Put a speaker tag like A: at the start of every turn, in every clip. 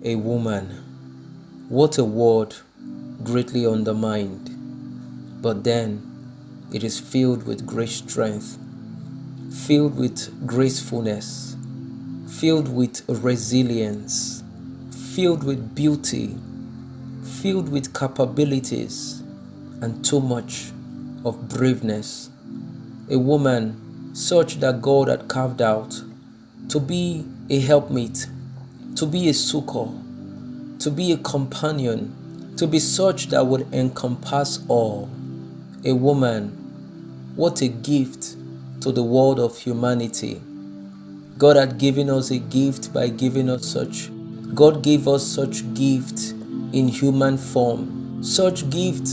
A: A woman. What a word, greatly undermined, but then it is filled with great strength, filled with gracefulness, filled with resilience, filled with beauty, filled with capabilities, and too much of braveness. A woman such that God had carved out to be a helpmate, to be a succor, to be a companion, to be such that would encompass all. A woman, what a gift to the world of humanity. God had given us a gift by giving us such. God gave us such gift in human form, such gift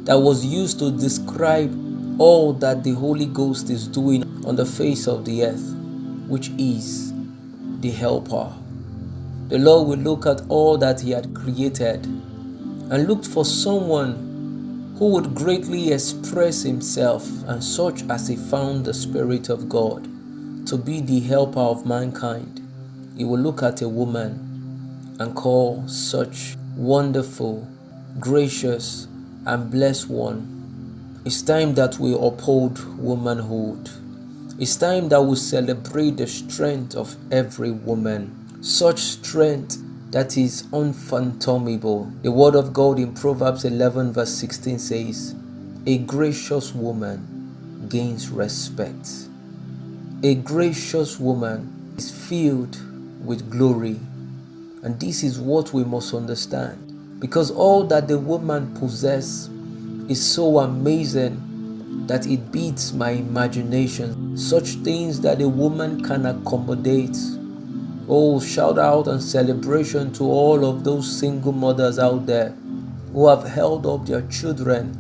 A: that was used to describe all that the Holy Ghost is doing on the face of the earth, which is the helper. The Lord will look at all that He had created and looked for someone who would greatly express himself, and such as He found the Spirit of God to be the helper of mankind. He will look at a woman and call such wonderful, gracious, and blessed one. It's time that we uphold womanhood. It's time that we celebrate the strength of every woman, such strength that is unfathomable. The word of God in Proverbs 11 verse 16 says, "A gracious woman gains respect." A gracious woman is filled with glory. And this is what we must understand. Because all that the woman possesses is so amazing that it beats my imagination. Such things that a woman can accommodate. Oh, shout out and celebration to all of those single mothers out there who have held up their children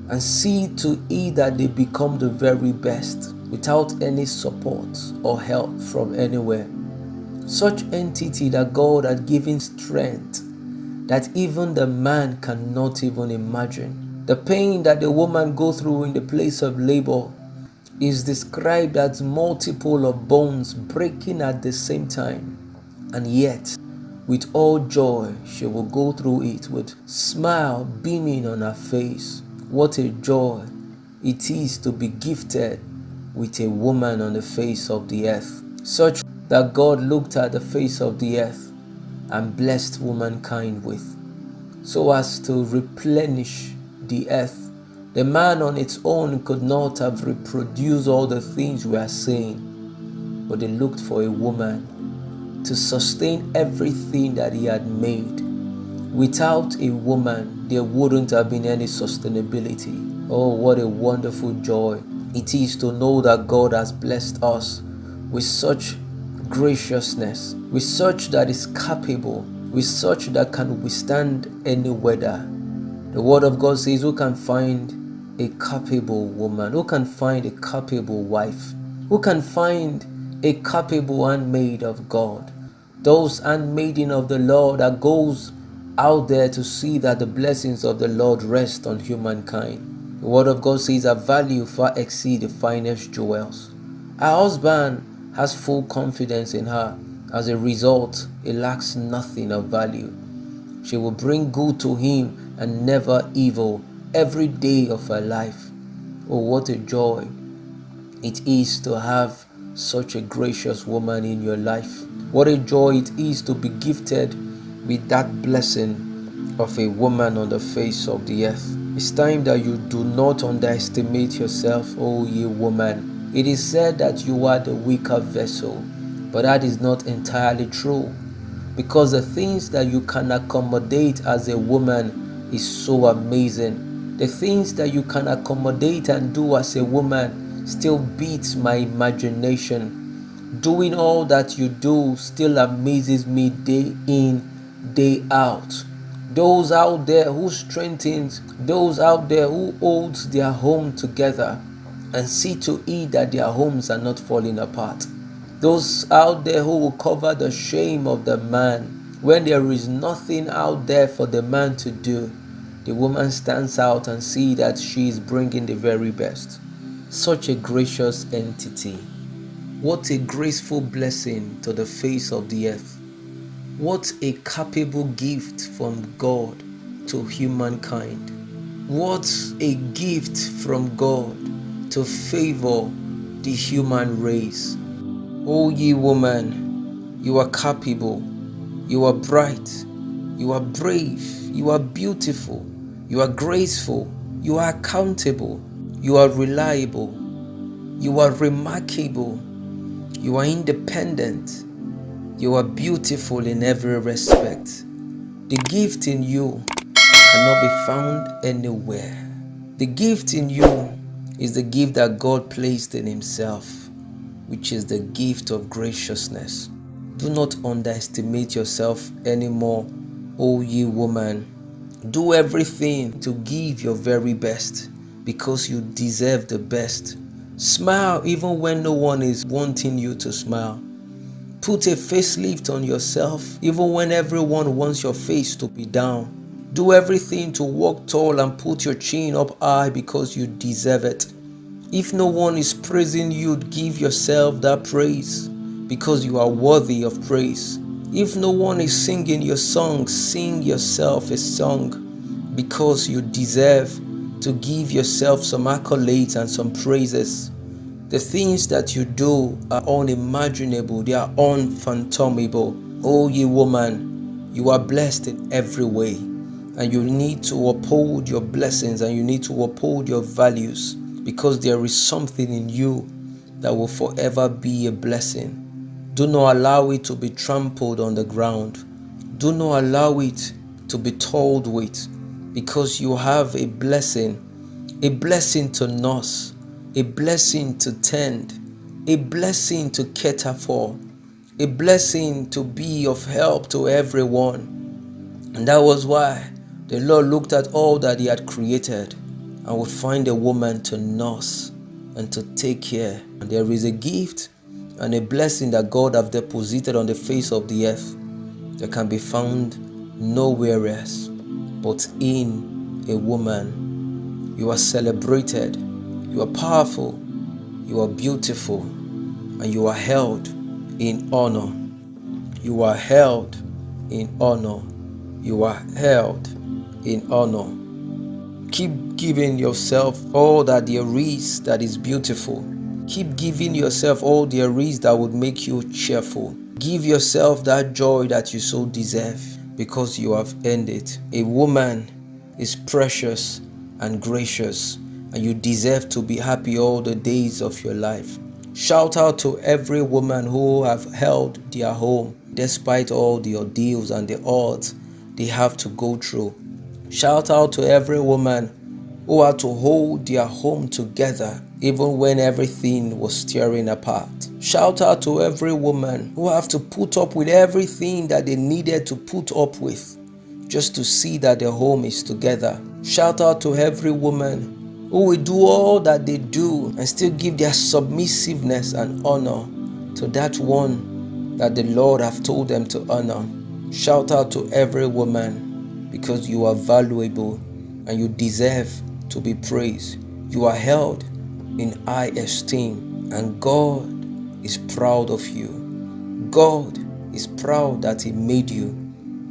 A: and see to it that they become the very best without any support or help from anywhere. Such entity that God had given strength that even the man cannot even imagine. The pain that the woman goes through in the place of labor is described as multiple of bones breaking at the same time, and yet with all joy she will go through it with smile beaming on her face. What a joy it is to be gifted with a woman on the face of the earth, such that God looked at the face of the earth and blessed womankind with, so as to replenish the earth. The man on its own could not have reproduced all the things we are saying, but they looked for a woman to sustain everything that He had made. Without a woman, there wouldn't have been any sustainability. Oh, what a wonderful joy it is to know that God has blessed us with such graciousness, with such that is capable, with such that can withstand any weather. The word of God says, who can find a capable woman? Who can find a capable wife? Who can find a capable handmaid of God? Those handmaiden of the Lord that goes out there to see that the blessings of the Lord rest on humankind. The word of God says her value far exceeds the finest jewels. Her husband has full confidence in her. As a result, he lacks nothing of value. She will bring good to him and never evil every day of her life. Oh, what a joy it is to have such a gracious woman in your life. What a joy it is to be gifted with that blessing of a woman on the face of the earth. It's time that you do not underestimate yourself, oh ye woman. It is said that you are the weaker vessel, but that is not entirely true, because the things that you can accommodate as a woman is so amazing. The things that you can accommodate and do as a woman still beats my imagination. Doing all that you do still amazes me day in, day out. Those out there who strengthens, those out there who holds their home together and see to it that their homes are not falling apart. Those out there who will cover the shame of the man when there is nothing out there for the man to do. The woman stands out and see that she is bringing the very best. Such a gracious entity. What a graceful blessing to the face of the earth. What a capable gift from God to humankind. What a gift from God to favor the human race. O ye woman, you are capable, you are bright, you are brave, you are beautiful, you are graceful, you are accountable, you are reliable, you are remarkable, you are independent, you are beautiful in every respect. The gift in you cannot be found anywhere. The gift in you is the gift that God placed in Himself, which is the gift of graciousness. Do not underestimate yourself anymore, O ye woman. Do everything to give your very best because you deserve the best. Smile even when no one is wanting you to smile. Put a facelift on yourself even when everyone wants your face to be down. Do everything to walk tall and put your chin up high because you deserve it. If no one is praising you, give yourself that praise because you are worthy of praise. If no one is singing your song, sing yourself a song because you deserve to give yourself some accolades and some praises. The things that you do are unimaginable, they are unfathomable. Oh, ye woman, you are blessed in every way, and you need to uphold your blessings and you need to uphold your values because there is something in you that will forever be a blessing. Do not allow it to be trampled on the ground. Do not allow it to be told with because you have a blessing to nurse, a blessing to tend, a blessing to cater for, a blessing to be of help to everyone. And that was why the Lord looked at all that He had created and would find a woman to nurse and to take care. And there is a gift and a blessing that God have deposited on the face of the earth that can be found nowhere else but in a woman. You are celebrated, you are powerful, you are beautiful, and you are held in honor. You are held in honor. You are held in honor. Keep giving yourself all that there is that is beautiful. Keep giving yourself all there is that would make you cheerful. Give yourself that joy that you so deserve because you have earned it. A woman is precious and gracious, and you deserve to be happy all the days of your life. Shout out to every woman who have held their home despite all the ordeals and the odds they have to go through. Shout out to every woman who had to hold their home together even when everything was tearing apart. Shout out to every woman who have to put up with everything that they needed to put up with just to see that their home is together. Shout out to every woman who will do all that they do and still give their submissiveness and honor to that one that the Lord have told them to honor. Shout out to every woman because you are valuable and you deserve to be praised. You are held in high esteem and God is proud of you. God is proud that He made you.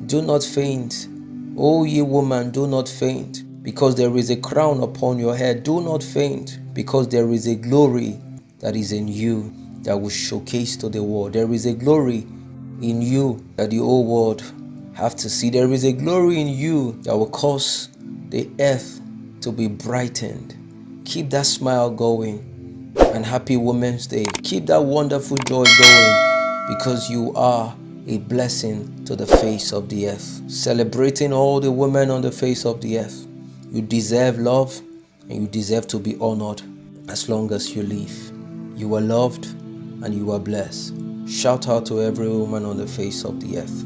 A: Do not faint. O ye woman, do not faint, because there is a crown upon your head. Do not faint, because there is a glory that is in you that will showcase to the world. There is a glory in you that the whole world have to see. There is a glory in you that will cause the earth to be brightened. Keep that smile going, and happy Women's Day. Keep that wonderful joy going, because you are a blessing to the face of the earth. Celebrating all the women on the face of the earth. You deserve love and you deserve to be honored as long as you live. You are loved and you are blessed. Shout out to every woman on the face of the earth.